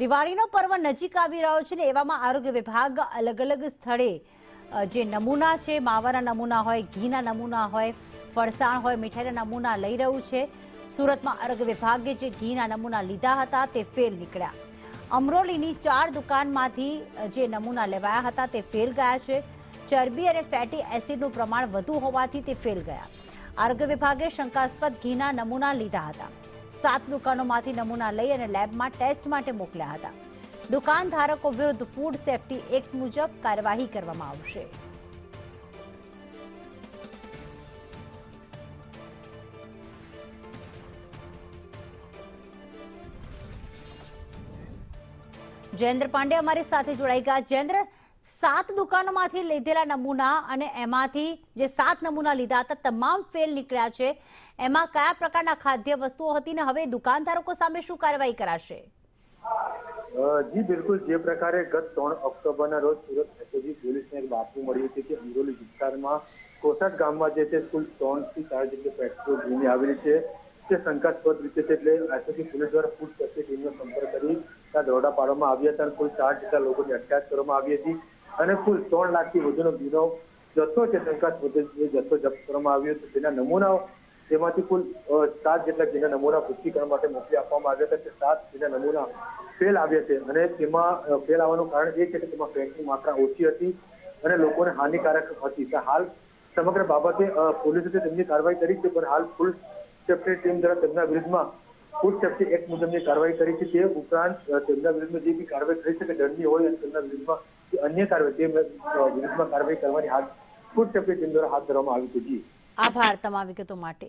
દિવાળીનો પર્વ નજીક આવી રહ્યો છે ને એવામાં આરોગ્ય વિભાગ અલગ અલગ સ્થળે જે નમૂના છે, માવાના નમૂના હોય, ઘીના નમૂના હોય, ફરસાણ હોય, મીઠાઈના નમૂના લઈ રહ્યું છે। સુરતમાં આરોગ્ય વિભાગે જે ઘીના નમૂના લીધા હતા તે ફેલ નીકળ્યા। અમરોલીની 4 દુકાનમાંથી જે નમૂના લેવાયા હતા તે ફેલ ગયા છે। ચરબી અને ફેટી એસિડનું પ્રમાણ વધુ હોવાથી તે ફેલ ગયા। આરોગ્ય વિભાગે શંકાસ્પદ ઘીના નમૂના લીધા હતા। 7 દુકાનોમાંથી નમૂના લઈ અને લેબમાં ટેસ્ટ માટે મોકલ્યા હતા। દુકાન ધારકો વિરુદ્ધ ફૂડ સેફ્ટી એક્ટ મુજબ કાર્યવાહી કરવામાં આવશે। જયેન્દ્ર પાંડે અમારી સાથે જોડાઈ ગયા। જયેન્દ્ર, 7 દુકાનોમાંથી લીધેલા નમૂના અને એમાંથી જે 7 નમૂના લીધા હતા તમામ ફેલ નીકળ્યા છે। એમાં કયા પ્રકારના ખાદ્ય વસ્તુઓ હતી ને હવે દુકાનધારકો સામે શું કાર્યવાહી કરાશે? જી બિલકુલ, જે પ્રકારે ગત 3 ઓક્ટોબરના રોજ સુરત એસઓજી પોલીસને એક બાતમી મળી હતી કે અમરોલી વિસ્તારમાં કોસાટ ગામમાં જે છે કુલ 3 થી 4 જેટલી પેટ્રોલ ભૂમિ આવેલી છે તે શંકાસ્પદ રીતે છે। એટલે એસઓજી પોલીસ દ્વારા ફૂડ સેફ્ટી ટીમનો સંપર્ક કરી ત્યાં દરોડા પાડવામાં આવ્યા હતા અને કુલ 4 જેટલા લોકોની અટકાયત કરવામાં આવી હતી અને કુલ 3 લાખથી વધુનો ઘીનો જથ્થો છે શંકાસ્પદ જથ્થો જપ્ત કરવામાં આવ્યો હતો। તેના નમૂનાઓ તેમાંથી કુલ 7 જેટલા ઘીના નમૂના પુષ્ટિકરણ માટે મોકલી આપવામાં આવ્યા હતા। 7 ઘીના નમૂના ફેલ આવ્યા છે અને તેમાં ફેલ આવવાનું કારણ એ છે કે તેમાં ફેટની માત્રા ઓછી હતી અને લોકોને હાનિકારક હતી। હાલ સમગ્ર બાબતે પોલીસે તેમની કાર્યવાહી કરી છે, પણ હાલ ફૂડ સેફ્ટી ટીમ દ્વારા તેમના વિરુદ્ધમાં ફૂડ સેફ્ટી એક્ટ મુજબની કાર્યવાહી કરી છે। તે ઉપરાંત તેમના વિરુદ્ધમાં જે બી કાર્યવાહી થઈ શકે દંડની હોય અને તેમના વિરુદ્ધમાં અન્ય કાર્યવાહી વિરુદ્ધમાં કાર્યવાહી કરવાની હાલ ફૂડ સેફ્ટી ટીમ દ્વારા હાથ ધરવામાં આવી છે। જી આભાર તમામ વિગતો માટે।